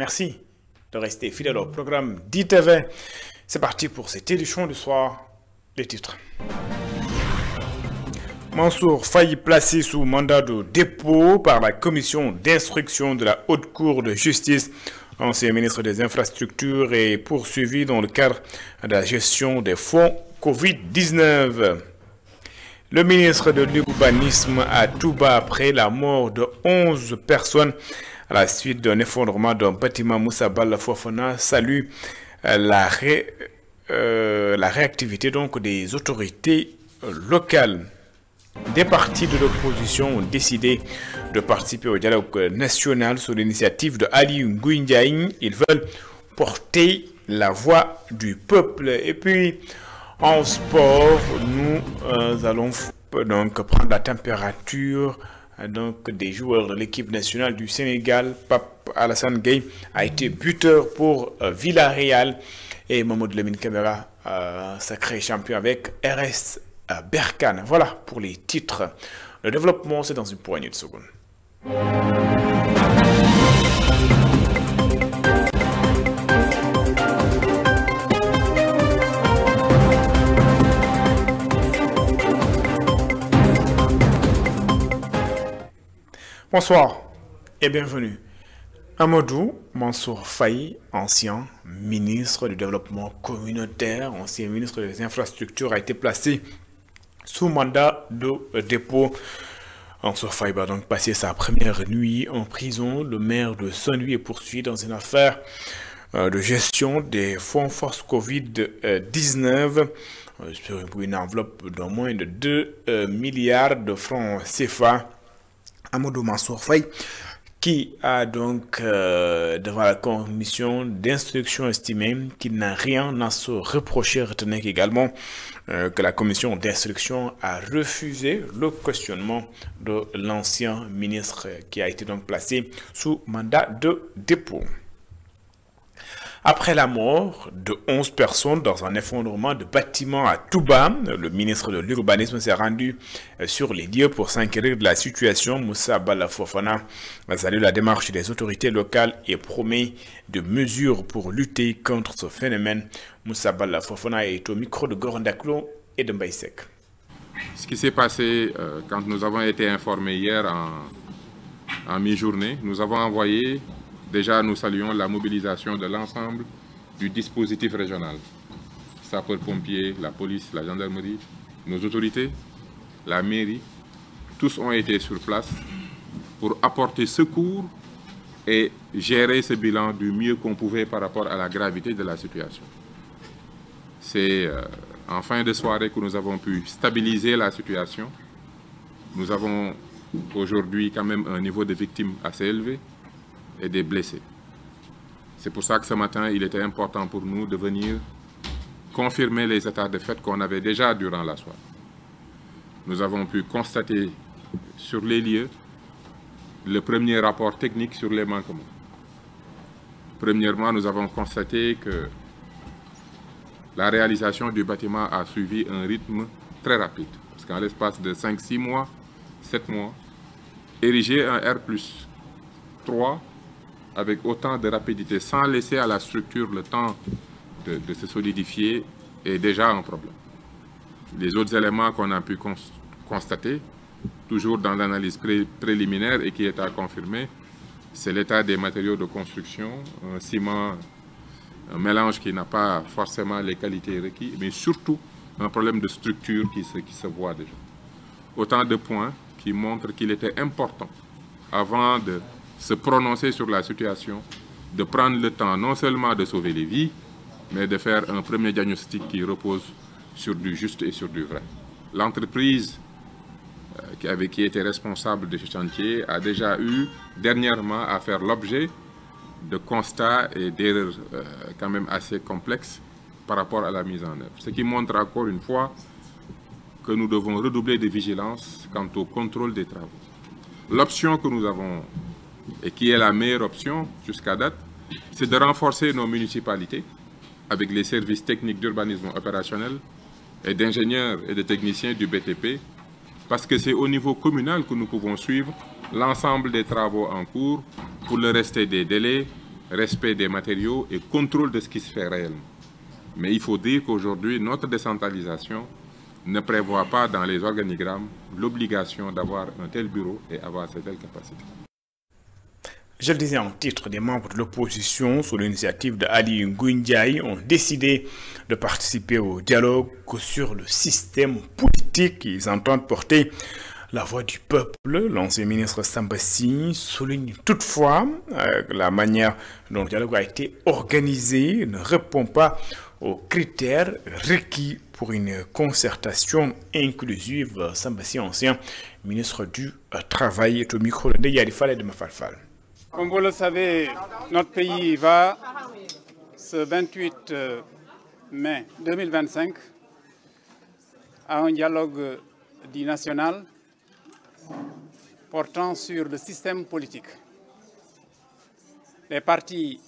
Merci de rester fidèle au programme d'ITV. C'est parti pour cette édition du soir. Les titres. Mansour Faye placé sous mandat de dépôt par la commission d'instruction de la Haute Cour de justice. Ancien ministre des Infrastructures est poursuivi dans le cadre de la gestion des fonds Covid-19. Le ministre de l'Urbanisme à Touba après la mort de 11 personnes à la suite d'un effondrement d'un bâtiment Moussa Balla Fofana salue la réactivité donc des autorités locales. Des partis de l'opposition ont décidé de participer au dialogue national sur l'initiative de Ali Ngouille. Ils veulent porter la voix du peuple. Et puis, en sport, nous allons donc prendre la température des joueurs de l'équipe nationale du Sénégal. Pape Alassane Gueye a été buteur pour Villarreal et Mamadou Lamine Camara sacré champion avec RS Berkane. Voilà pour les titres. Le développement, c'est dans une poignée de secondes. Bonsoir et bienvenue. Amadou Mansour Faye, ancien ministre du Développement communautaire, ancien ministre des Infrastructures, a été placé sous mandat de dépôt. Mansour Faye va donc passer sa première nuit en prison. Le maire de Saint-Louis est poursuivi dans une affaire de gestion des fonds force Covid-19 sur une enveloppe d'au moins de 2 milliards de francs CFA. Amadou Mansour Faye, qui a donc devant la commission d'instruction estimé qu'il n'a rien à se reprocher. Retenez également que la commission d'instruction a refusé le questionnement de l'ancien ministre qui a été donc placé sous mandat de dépôt. Après la mort de 11 personnes dans un effondrement de bâtiment à Touba, le ministre de l'Urbanisme s'est rendu sur les lieux pour s'inquiéter de la situation. Moussa Balla Fofana a salué la démarche des autorités locales et promet de mesures pour lutter contre ce phénomène. Moussa Balla Fofana est au micro de Gorandaklo et de Mbaïsek. Ce qui s'est passé quand nous avons été informés hier en mi-journée, nous avons envoyé. Déjà, nous saluons la mobilisation de l'ensemble du dispositif régional. Sapeurs-pompiers, la police, la gendarmerie, nos autorités, la mairie, tous ont été sur place pour apporter secours et gérer ce bilan du mieux qu'on pouvait par rapport à la gravité de la situation. C'est en fin de soirée que nous avons pu stabiliser la situation. Nous avons aujourd'hui quand même un niveau de victimes assez élevé et des blessés. C'est pour ça que ce matin, il était important pour nous de venir confirmer les états de fait qu'on avait déjà durant la soirée. Nous avons pu constater sur les lieux le premier rapport technique sur les manquements. Premièrement, nous avons constaté que la réalisation du bâtiment a suivi un rythme très rapide. Parce qu'en l'espace de 5-6 mois, 7 mois, ériger un R+3 avec autant de rapidité, sans laisser à la structure le temps de se solidifier, est déjà un problème. Les autres éléments qu'on a pu constater, toujours dans l'analyse préliminaire et qui est à confirmer, c'est l'état des matériaux de construction, un ciment, un mélange qui n'a pas forcément les qualités requises, mais surtout un problème de structure qui se voit déjà. Autant de points qui montrent qu'il était important, avant de se prononcer sur la situation, de prendre le temps non seulement de sauver les vies, mais de faire un premier diagnostic qui repose sur du juste et sur du vrai. L'entreprise qui était responsable de ce chantier a déjà eu dernièrement à faire l'objet de constats et d'erreurs quand même assez complexes par rapport à la mise en œuvre. Ce qui montre encore une fois que nous devons redoubler de vigilance quant au contrôle des travaux. L'option que nous avons et qui est la meilleure option jusqu'à date, c'est de renforcer nos municipalités avec les services techniques d'urbanisme opérationnel et d'ingénieurs et de techniciens du BTP, parce que c'est au niveau communal que nous pouvons suivre l'ensemble des travaux en cours pour le reste des délais, respect des matériaux et contrôle de ce qui se fait réellement. Mais il faut dire qu'aujourd'hui, notre décentralisation ne prévoit pas dans les organigrammes l'obligation d'avoir un tel bureau et avoir cette telle capacité. Je le disais en titre, des membres de l'opposition, sous l'initiative d'Ali Ngouille, ont décidé de participer au dialogue sur le système politique. Ils entendent porter la voix du peuple. L'ancien ministre Sambassi souligne toutefois que la manière dont le dialogue a été organisé ne répond pas aux critères requis pour une concertation inclusive. Sambassi, ancien ministre du Travail, est au micro de Yadifal et de Mafalfal. Comme vous le savez, notre pays va, ce 28 mai 2025, à un dialogue dit national portant sur le système politique. Les partis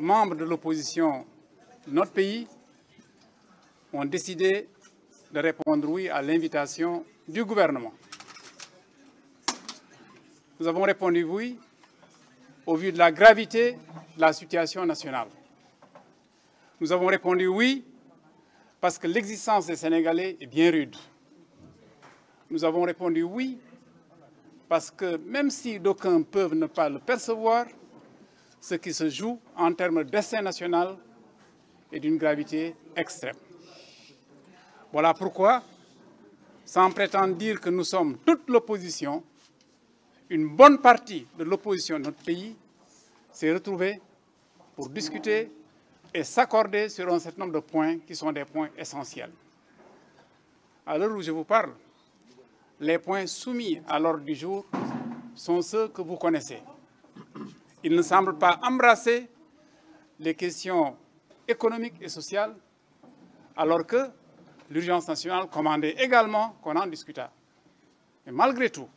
membres de l'opposition de notre pays ont décidé de répondre oui à l'invitation du gouvernement. Nous avons répondu oui au vu de la gravité de la situation nationale. Nous avons répondu oui parce que l'existence des Sénégalais est bien rude. Nous avons répondu oui parce que même si d'aucuns peuvent ne pas le percevoir, ce qui se joue en termes de destin national est d'une gravité extrême. Voilà pourquoi, sans prétendre dire que nous sommes toute l'opposition, une bonne partie de l'opposition de notre pays s'est retrouvée pour discuter et s'accorder sur un certain nombre de points qui sont des points essentiels. À l'heure où je vous parle, les points soumis à l'ordre du jour sont ceux que vous connaissez. Ils ne semblent pas embrasser les questions économiques et sociales, alors que l'urgence nationale commandait également qu'on en discutât. Mais malgré tout,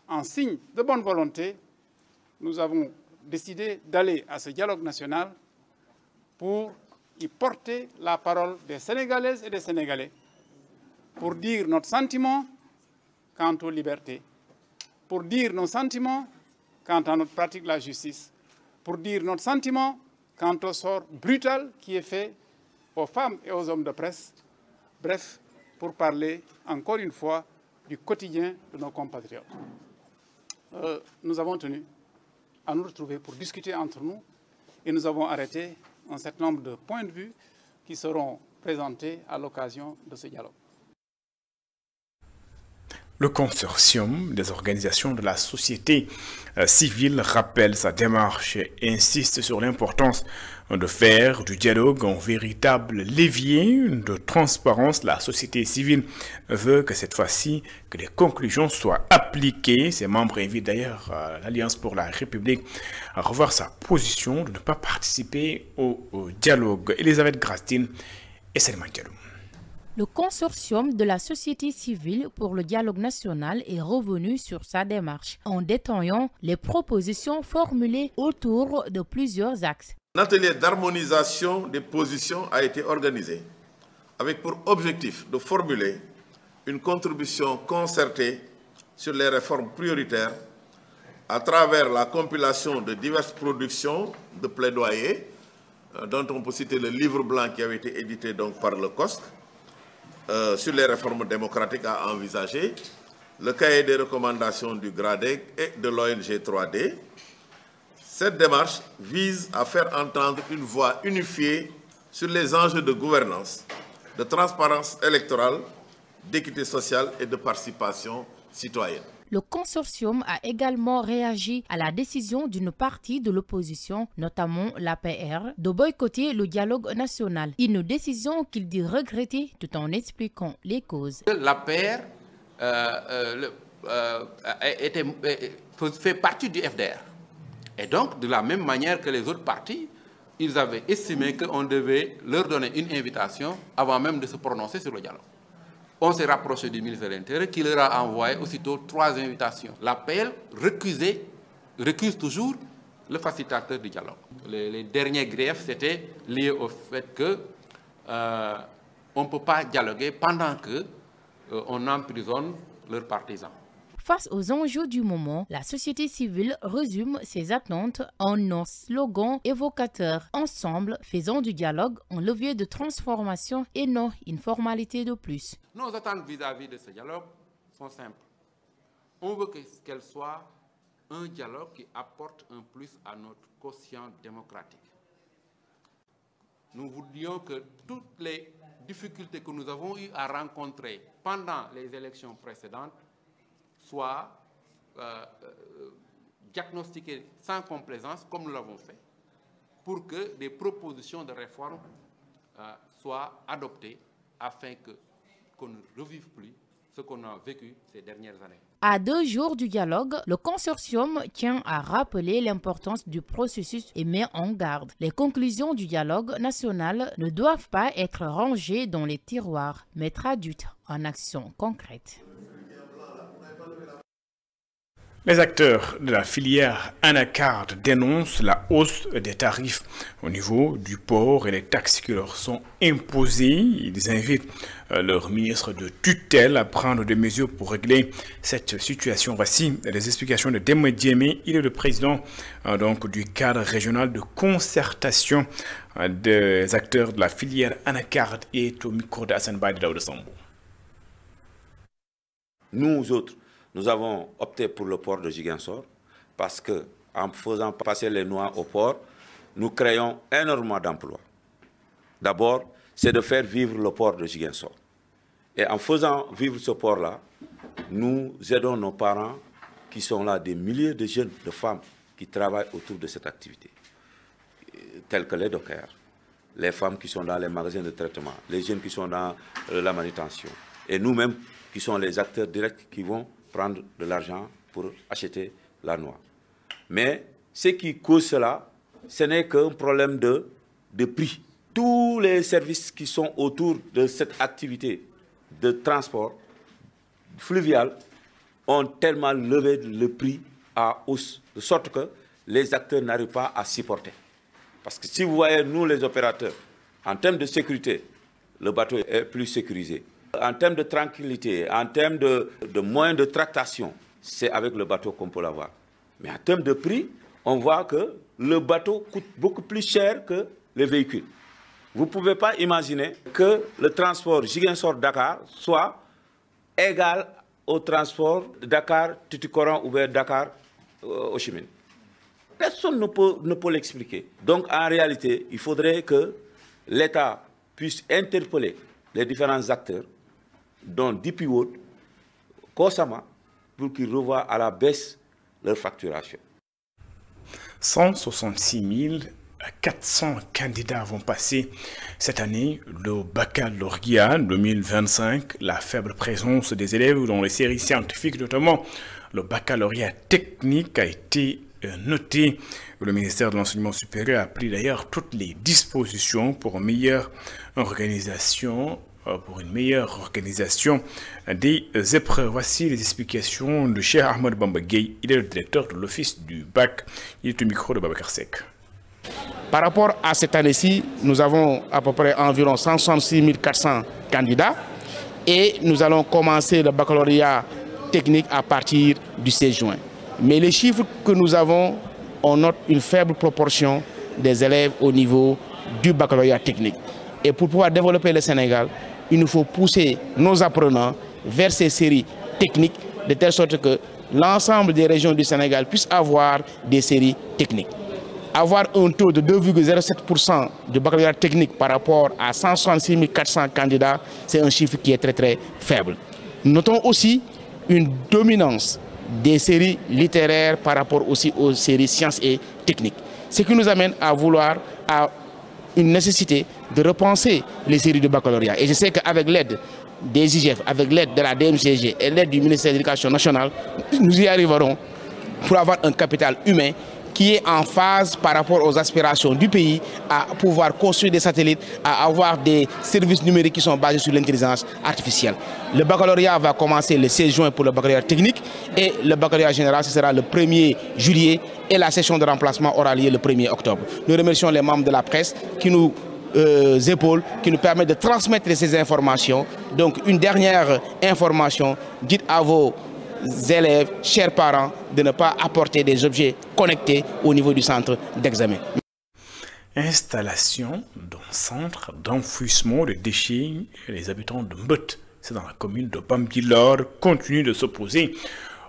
en signe de bonne volonté, nous avons décidé d'aller à ce dialogue national pour y porter la parole des Sénégalaises et des Sénégalais, pour dire notre sentiment quant aux libertés, pour dire nos sentiments quant à notre pratique de la justice, pour dire notre sentiment quant au sort brutal qui est fait aux femmes et aux hommes de presse, bref, pour parler encore une fois du quotidien de nos compatriotes. Nous avons tenu à nous retrouver pour discuter entre nous et nous avons arrêté un certain nombre de points de vue qui seront présentés à l'occasion de ce dialogue. Le consortium des organisations de la société civile rappelle sa démarche et insiste sur l'importance de faire du dialogue un véritable levier de transparence. La société civile veut que cette fois-ci, que les conclusions soient appliquées. Ses membres invitent d'ailleurs l'Alliance pour la République à revoir sa position de ne pas participer au dialogue. Elisabeth Grastine et Selma Diallo. Le consortium de la société civile pour le dialogue national est revenu sur sa démarche en détaillant les propositions formulées autour de plusieurs axes. Un atelier d'harmonisation des positions a été organisé avec pour objectif de formuler une contribution concertée sur les réformes prioritaires à travers la compilation de diverses productions de plaidoyer, dont on peut citer le livre blanc qui avait été édité donc par le COSC, sur les réformes démocratiques à envisager, le cahier des recommandations du GRADEC et de l'ONG 3D. Cette démarche vise à faire entendre une voix unifiée sur les enjeux de gouvernance, de transparence électorale, d'équité sociale et de participation citoyenne. Le consortium a également réagi à la décision d'une partie de l'opposition, notamment l'APR, de boycotter le dialogue national. Une décision qu'il dit regretter tout en expliquant les causes. L'APR fait partie du FDR. Et donc, de la même manière que les autres partis, ils avaient estimé qu'on devait leur donner une invitation avant même de se prononcer sur le dialogue. On s'est rapproché du ministre de l'Intérieur qui leur a envoyé aussitôt 3 invitations. L'appel recuse toujours le facilitateur du dialogue. Les derniers griefs, c'était lié au fait qu'on ne peut pas dialoguer pendant qu'on emprisonne leurs partisans. Face aux enjeux du moment, la société civile résume ses attentes en un slogan évocateur. Ensemble, faisons du dialogue un levier de transformation et non une formalité de plus. Nos attentes vis-à-vis de ce dialogue sont simples. On veut qu'elle soit un dialogue qui apporte un plus à notre quotient démocratique. Nous voulions que toutes les difficultés que nous avons eu à rencontrer pendant les élections précédentes soient diagnostiquées sans complaisance, comme nous l'avons fait, pour que des propositions de réforme soient adoptées afin qu'on ne revive plus ce qu'on a vécu ces dernières années. À 2 jours du dialogue, le consortium tient à rappeler l'importance du processus et met en garde. Les conclusions du dialogue national ne doivent pas être rangées dans les tiroirs, mais traduites en actions concrètes. Les acteurs de la filière anacarde dénoncent la hausse des tarifs au niveau du port et les taxes qui leur sont imposées. Ils invitent leur ministre de tutelle à prendre des mesures pour régler cette situation. Voici les explications de Demba Diémé. Il est le président donc, du cadre régional de concertation des acteurs de la filière anacarde et au micro d'Hassan Baye de Daouda Sambo. Nous autres, nous avons opté pour le port de Ziguinchor parce que, en faisant passer les noix au port, nous créons énormément d'emplois. D'abord, c'est de faire vivre le port de Ziguinchor. Et en faisant vivre ce port-là, nous aidons nos parents qui sont là, des milliers de jeunes, de femmes qui travaillent autour de cette activité, tels que les dockers, les femmes qui sont dans les magasins de traitement, les jeunes qui sont dans la manutention, et nous-mêmes qui sont les acteurs directs qui vont prendre de l'argent pour acheter la noix. Mais ce qui cause cela, ce n'est qu'un problème de prix. Tous les services qui sont autour de cette activité de transport fluvial ont tellement levé le prix à hausse, de sorte que les acteurs n'arrivent pas à supporter. Parce que si vous voyez, nous les opérateurs, en termes de sécurité, le bateau est plus sécurisé. En termes de tranquillité, en termes de moyens de tractation, c'est avec le bateau qu'on peut l'avoir. Mais en termes de prix, on voit que le bateau coûte beaucoup plus cher que les véhicules. Vous ne pouvez pas imaginer que le transport Ziguinchor-Dakar soit égal au transport Dakar-Tuticoran ou Dakar-Ho-Chi-Minh. Personne ne peut l'expliquer. Donc en réalité, il faudrait que l'État puisse interpeller les différents acteurs, dont DP World, Kosama, pour qu'ils revoient à la baisse leur facturation. 166 400 candidats vont passer cette année le baccalauréat 2025. La faible présence des élèves dans les séries scientifiques, notamment le baccalauréat technique, a été notée. Le ministère de l'Enseignement supérieur a pris d'ailleurs toutes les dispositions pour une meilleure organisation des épreuves. Voici les explications de Cheikh Ahmed Bamba Gueye. Il est le directeur de l'office du bac. Il est au micro de Babacar Seck. Par rapport à cette année-ci, nous avons à peu près environ 166 400 candidats et nous allons commencer le baccalauréat technique à partir du 16 juin. Mais les chiffres que nous avons, on note une faible proportion des élèves au niveau du baccalauréat technique. Et pour pouvoir développer le Sénégal, il nous faut pousser nos apprenants vers ces séries techniques de telle sorte que l'ensemble des régions du Sénégal puissent avoir des séries techniques. Avoir un taux de 2,07% de baccalauréat technique par rapport à 166 400 candidats, c'est un chiffre qui est très très faible. Notons aussi une dominance des séries littéraires par rapport aussi aux séries sciences et techniques. Ce qui nous amène à vouloir, à une nécessité de repenser les séries de baccalauréat. Et je sais qu'avec l'aide des IGF, avec l'aide de la DMCG et l'aide du ministère de l'Éducation nationale, nous y arriverons pour avoir un capital humain qui est en phase par rapport aux aspirations du pays à pouvoir construire des satellites, à avoir des services numériques qui sont basés sur l'intelligence artificielle. Le baccalauréat va commencer le 16 juin pour le baccalauréat technique et le baccalauréat général, ce sera le 1er juillet et la session de remplacement aura lieu le 1er octobre. Nous remercions les membres de la presse qui nous épaulent, qui nous permettent de transmettre ces informations. Donc une dernière information, dites à vos élèves, chers parents, de ne pas apporter des objets connectés au niveau du centre d'examen. Installation d'un centre d'enfouissement de déchets. Les habitants de Mbut, c'est dans la commune de Bambilor, continuent de s'opposer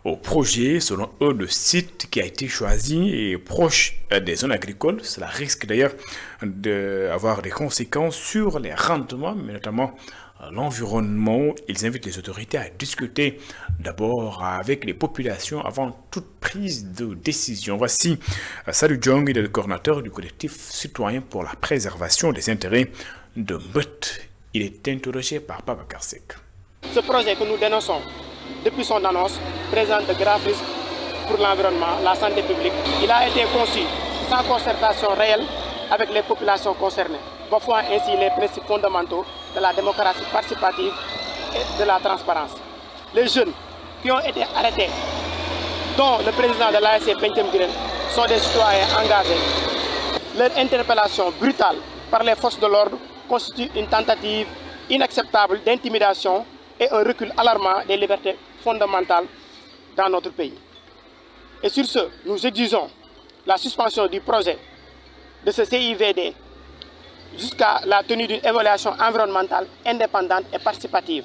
au projet. Selon eux, le site qui a été choisi est proche des zones agricoles. Cela risque d'ailleurs d'avoir des conséquences sur les rendements, mais notamment l'environnement. Ils invitent les autorités à discuter d'abord avec les populations avant toute prise de décision. Voici Salou Djong, il est le coordinateur du collectif citoyen pour la préservation des intérêts de Mbut. Il est interrogé par Papa Karsek. Ce projet que nous dénonçons depuis son annonce présente de graves risques pour l'environnement, la santé publique. Il a été conçu sans concertation réelle avec les populations concernées, bafouant ainsi les principes fondamentaux de la démocratie participative et de la transparence. Les jeunes qui ont été arrêtés, dont le président de l'ASC Pentem Guiren, sont des citoyens engagés. Leur interpellation brutale par les forces de l'ordre constitue une tentative inacceptable d'intimidation et un recul alarmant des libertés fondamentales dans notre pays. Et sur ce, nous exigeons la suspension du projet de ce CIVD jusqu'à la tenue d'une évaluation environnementale indépendante et participative.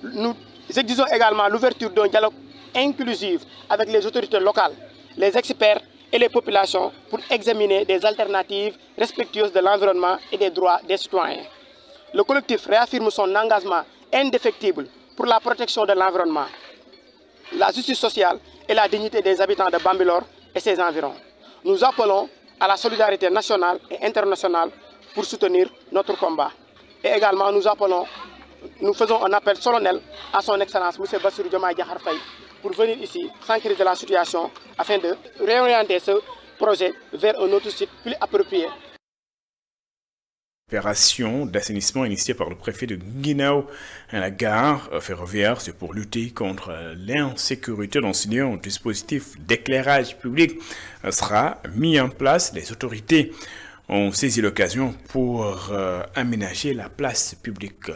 Nous exigeons également l'ouverture d'un dialogue inclusif avec les autorités locales, les experts et les populations pour examiner des alternatives respectueuses de l'environnement et des droits des citoyens. Le collectif réaffirme son engagement indéfectible pour la protection de l'environnement, la justice sociale et la dignité des habitants de Bambilor et ses environs. Nous appelons à la solidarité nationale et internationale pour soutenir notre combat. Et également, nous faisons un appel solennel à son Excellence, M. Bassirou Diomaye Diakhar Faye, pour venir ici s'enquérir de la situation afin de réorienter ce projet vers un autre site plus approprié. Opération d'assainissement initiée par le préfet de Guinguinéo à la gare ferroviaire, c'est pour lutter contre l'insécurité. Un dispositif d'éclairage public sera mis en place. Les autorités ont saisi l'occasion pour aménager la place publique.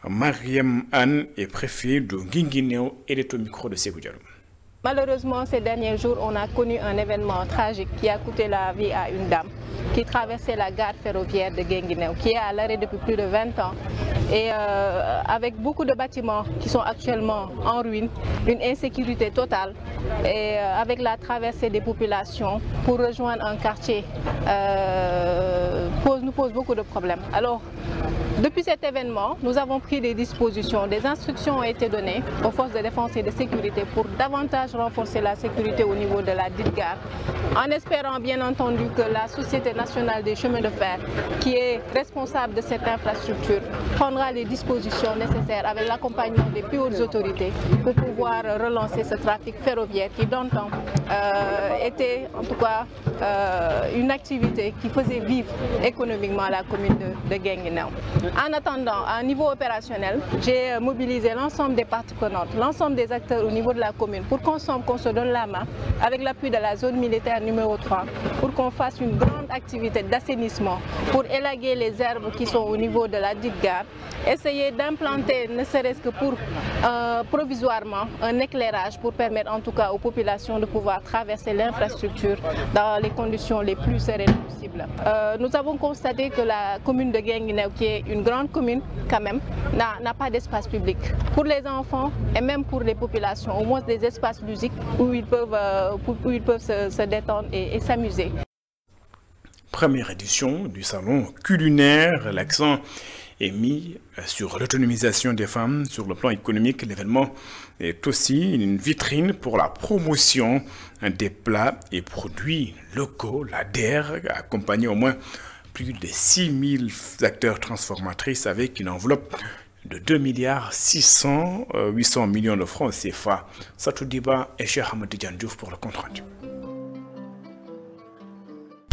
Mariam Anne est préfet de Guinguinéo et est au micro de Sékou Diallo. Malheureusement, ces derniers jours, on a connu un événement tragique qui a coûté la vie à une dame qui traversait la gare ferroviaire de Guinguinéo, qui est à l'arrêt depuis plus de 20 ans. Et avec beaucoup de bâtiments qui sont actuellement en ruine, une insécurité totale, et avec la traversée des populations pour rejoindre un quartier, nous pose beaucoup de problèmes. Alors, depuis cet événement, nous avons pris des dispositions, des instructions ont été données aux forces de défense et de sécurité pour davantage renforcer la sécurité au niveau de la dite gare, en espérant bien entendu que la Société nationale des chemins de fer, qui est responsable de cette infrastructure, prendra les dispositions nécessaires avec l'accompagnement des plus hautes autorités pour pouvoir relancer ce trafic ferroviaire qui d'antan était en tout cas une activité qui faisait vivre économiquement la commune de Guinguinéo. En attendant, à un niveau opérationnel, j'ai mobilisé l'ensemble des parties prenantes, l'ensemble des acteurs au niveau de la commune pour qu'on se donne la main avec l'appui de la zone militaire numéro 3 pour qu'on fasse une grande activité d'assainissement pour élaguer les herbes qui sont au niveau de la dite gare, essayer d'implanter, ne serait-ce que pour provisoirement, un éclairage pour permettre en tout cas aux populations de pouvoir traverser l'infrastructure dans les conditions les plus sereines possibles. Nous avons constaté que la commune de Guinguinéo, qui est une grande commune quand même, n'a pas d'espace public. Pour les enfants et même pour les populations, au moins des espaces ludiques où ils peuvent se détendre et s'amuser. Première édition du salon culinaire, l'accent est mis sur l'autonomisation des femmes sur le plan économique. L'événement est aussi une vitrine pour la promotion des plats et produits locaux. La DER a accompagné au moins plus de 6000 acteurs transformatrices avec une enveloppe de 2,8 milliards de francs CFA. Satou Diba et Cheikh Hamad Diouf pour le compte rendu.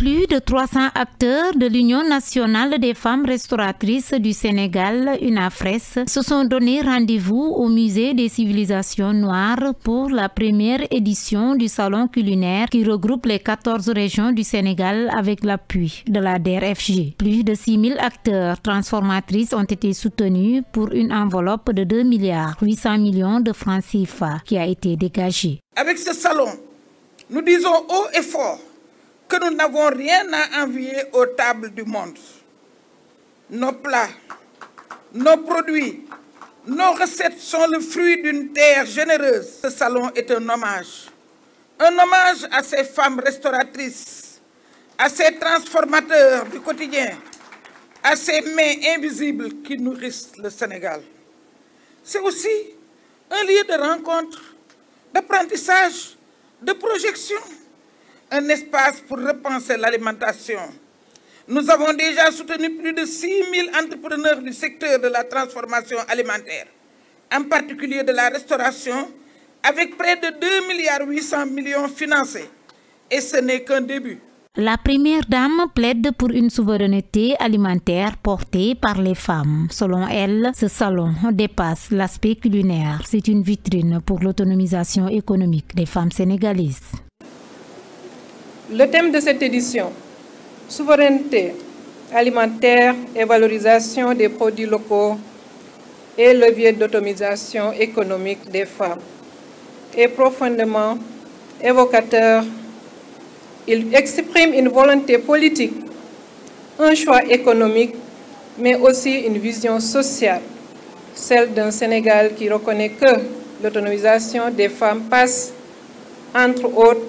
Plus de 300 acteurs de l'Union nationale des femmes restauratrices du Sénégal, UNAFRES, se sont donné rendez-vous au Musée des civilisations noires pour la première édition du salon culinaire qui regroupe les 14 régions du Sénégal avec l'appui de la DER/FJ. Plus de 6000 acteurs transformatrices ont été soutenus pour une enveloppe de 2,8 milliards de francs CFA qui a été dégagée. Avec ce salon, nous disons haut et fort que nous n'avons rien à envier aux tables du monde. Nos plats, nos produits, nos recettes sont le fruit d'une terre généreuse. Ce salon est un hommage à ces femmes restauratrices, à ces transformateurs du quotidien, à ces mains invisibles qui nourrissent le Sénégal. C'est aussi un lieu de rencontre, d'apprentissage, de projection, un espace pour repenser l'alimentation. Nous avons déjà soutenu plus de 6000 entrepreneurs du secteur de la transformation alimentaire, en particulier de la restauration, avec près de 2,8 milliards financés. Et ce n'est qu'un début. La première dame plaide pour une souveraineté alimentaire portée par les femmes. Selon elle, ce salon dépasse l'aspect culinaire. C'est une vitrine pour l'autonomisation économique des femmes sénégalaises. Le thème de cette édition, souveraineté alimentaire et valorisation des produits locaux et levier d'autonomisation économique des femmes, est profondément évocateur. Il exprime une volonté politique, un choix économique, mais aussi une vision sociale, celle d'un Sénégal qui reconnaît que l'autonomisation des femmes passe, entre autres,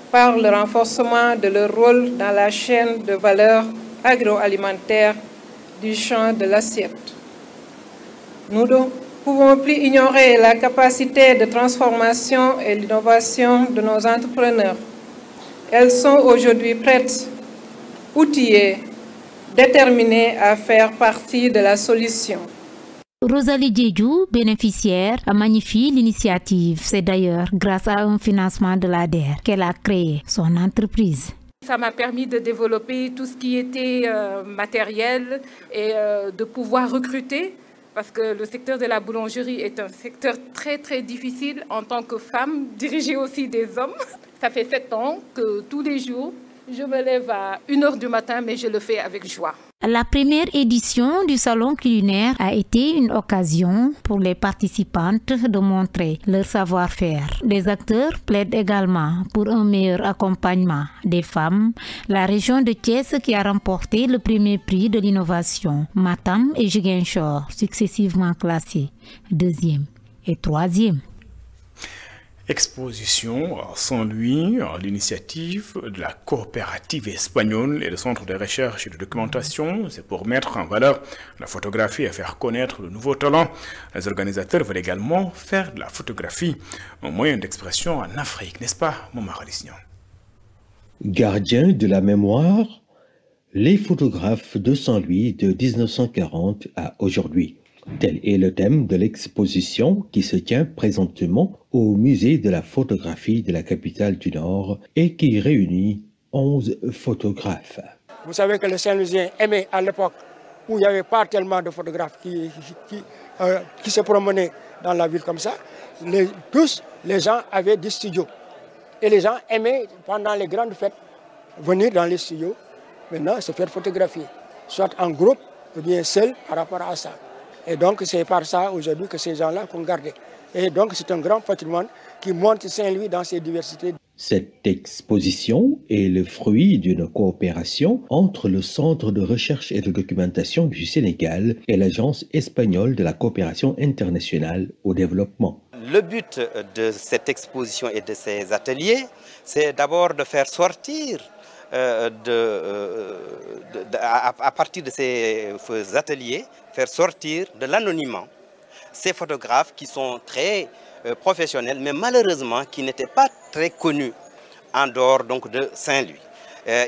par le renforcement de leur rôle dans la chaîne de valeur agroalimentaire du champ de l'assiette. Nous ne pouvons plus ignorer la capacité de transformation et l'innovation de nos entrepreneurs. Elles sont aujourd'hui prêtes, outillées, déterminées à faire partie de la solution. Rosalie Diédhiou, bénéficiaire, magnifie l'initiative. C'est d'ailleurs grâce à un financement de la DER qu'elle a créé son entreprise. Ça m'a permis de développer tout ce qui était matériel et de pouvoir recruter, parce que le secteur de la boulangerie est un secteur très très difficile en tant que femme, diriger aussi des hommes. Ça fait 7 ans que tous les jours, je me lève à 1h du matin, mais je le fais avec joie. La première édition du salon culinaire a été une occasion pour les participantes de montrer leur savoir-faire. Les acteurs plaident également pour un meilleur accompagnement des femmes. La région de Thiès qui a remporté le premier prix de l'innovation, Matam et Ziguinchor, successivement classés 2e et 3e. Exposition sans lui, l'initiative de la coopérative espagnole et le centre de recherche et de documentation. C'est pour mettre en valeur la photographie et faire connaître de nouveaux talents. Les organisateurs veulent également faire de la photographie un moyen d'expression en Afrique, n'est-ce pas, Momar Alissignon? Gardien de la mémoire, les photographes de Saint-Louis de 1940 à aujourd'hui. Tel est le thème de l'exposition qui se tient présentement au musée de la photographie de la capitale du Nord et qui réunit 11 photographes. Vous savez que les Saint-Louisiens aimaient à l'époque où il n'y avait pas tellement de photographes qui se promenaient dans la ville comme ça. Tous les gens avaient des studios. Et les gens aimaient, pendant les grandes fêtes, venir dans les studios, maintenant se faire photographier, soit en groupe ou bien seul par rapport à ça. Et donc, c'est par ça aujourd'hui que ces gens-là sont gardés. Et donc, c'est un grand patrimoine qui montre Saint-Louis dans ses diversités. Cette exposition est le fruit d'une coopération entre le Centre de recherche et de documentation du Sénégal et l'Agence espagnole de la coopération internationale au développement. Le but de cette exposition et de ces ateliers, c'est d'abord de faire sortir à partir de ces ateliers, faire sortir de l'anonymat ces photographes qui sont très professionnels, mais malheureusement qui n'étaient pas très connus en dehors donc de Saint-Louis.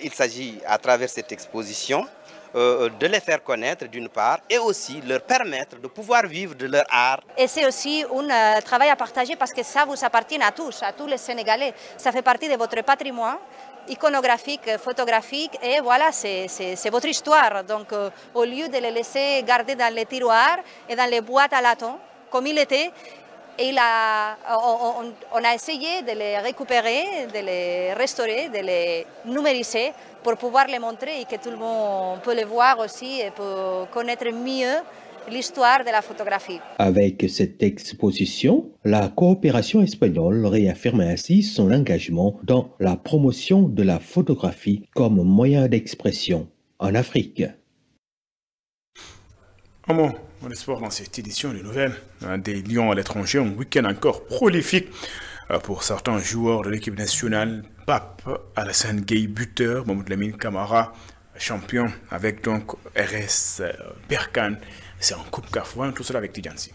Il s'agit à travers cette exposition de les faire connaître d'une part et aussi leur permettre de pouvoir vivre de leur art. Et c'est aussi un travail à partager parce que ça vous appartient à tous les Sénégalais. Ça fait partie de votre patrimoine iconographique, photographique et voilà, c'est votre histoire. Donc au lieu de les laisser garder dans les tiroirs et dans les boîtes à latons, comme il était, on a essayé de les récupérer, de les restaurer, de les numériser pour pouvoir les montrer et que tout le monde peut les voir aussi et peut connaître mieux l'histoire de la photographie. Avec cette exposition, la coopération espagnole réaffirme ainsi son engagement dans la promotion de la photographie comme moyen d'expression en Afrique. On espère dans cette édition de nouvelles des Lions à l'étranger, un week-end encore prolifique pour certains joueurs de l'équipe nationale. Pape Alassane Gueye, buteur, Mamoud Lamine Camara, champion avec donc RS Berkane. C'est en Coupe CAF. Tout cela avec Tidjansi.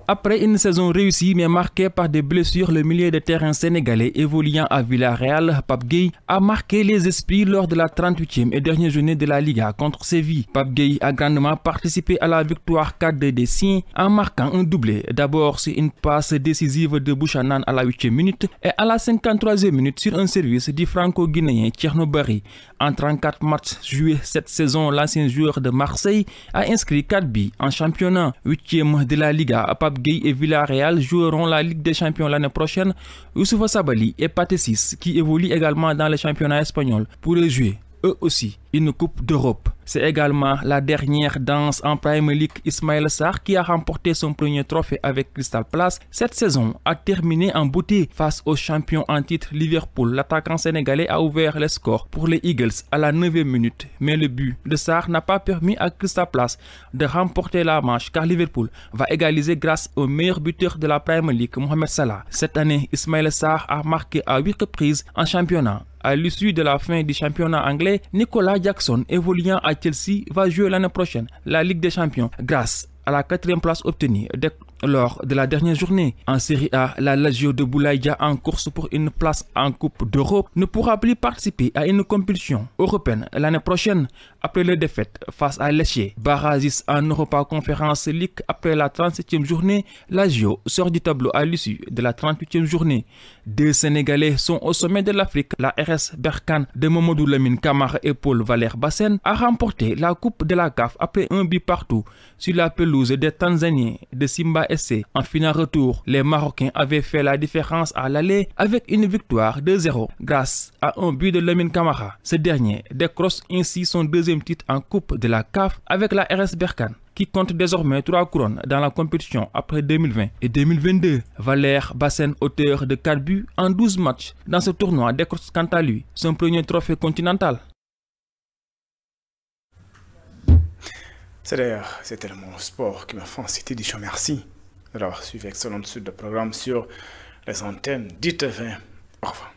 Après une saison réussie mais marquée par des blessures, le milieu de terrain sénégalais évoluant à Villarreal, Pape Gueye, a marqué les esprits lors de la 38e et dernière journée de la Liga contre Séville. Pape Gueye a grandement participé à la victoire 4-2 des siens en marquant un doublé. D'abord sur une passe décisive de Bouchanan à la 8e minute et à la 53e minute sur un service du franco-guinéen Thierno Barry. En 34 matchs joués cette saison, l'ancien joueur de Marseille a inscrit 4 buts en championnat. 8e de la Liga, Pape Gueye et Villarreal joueront la Ligue des Champions l'année prochaine. Youssoupha Sabali et Pathé Ciss, qui évoluent également dans le championnat espagnol, pourraient jouer eux aussi une Coupe d'Europe. C'est également la dernière danse en Premier League. Ismaïla Sarr, qui a remporté son premier trophée avec Crystal Palace cette saison, a terminé en beauté face au champion en titre Liverpool. L'attaquant sénégalais a ouvert le score pour les Eagles à la 9e minute. Mais le but de Sarr n'a pas permis à Crystal Palace de remporter la manche car Liverpool va égaliser grâce au meilleur buteur de la Premier League, Mohamed Salah. Cette année, Ismaïla Sarr a marqué à 8 reprises en championnat. À l'issue de la fin du championnat anglais, Nicolas Jackson, évoluant à Chelsea, va jouer l'année prochaine la Ligue des Champions grâce à la 4e place obtenue lors de la dernière journée. En Série A, la Lazio de Boulaïdia, en course pour une place en Coupe d'Europe, ne pourra plus participer à une compétition européenne l'année prochaine après leur défaite face à Lecce. Barragiste en Europa Conference League après la 37e journée, Lazio sort du tableau à l'issue de la 38e journée. 2 Sénégalais sont au sommet de l'Afrique. La RS Berkane de Mamadou Lamine Camara et Paul Valère Bassène a remporté la Coupe de la CAF après un but partout sur la pelouse des Tanzaniens de Simba SC. En final retour, les Marocains avaient fait la différence à l'aller avec une victoire 2-0 grâce à un but de Lamine Camara. Ce dernier décroche ainsi son 2e titre en Coupe de la CAF avec la RS Berkane, qui compte désormais 3 couronnes dans la compétition après 2020 et 2022. Valère Bassène, auteur de 4 buts en 12 matchs dans ce tournoi, décroche quant à lui son premier trophée continental. C'est d'ailleurs, c'était le Monde Sport qui m'a fait cette édition. Merci d'avoir suivi excellente suite de programme sur les antennes d'ITV. Au revoir.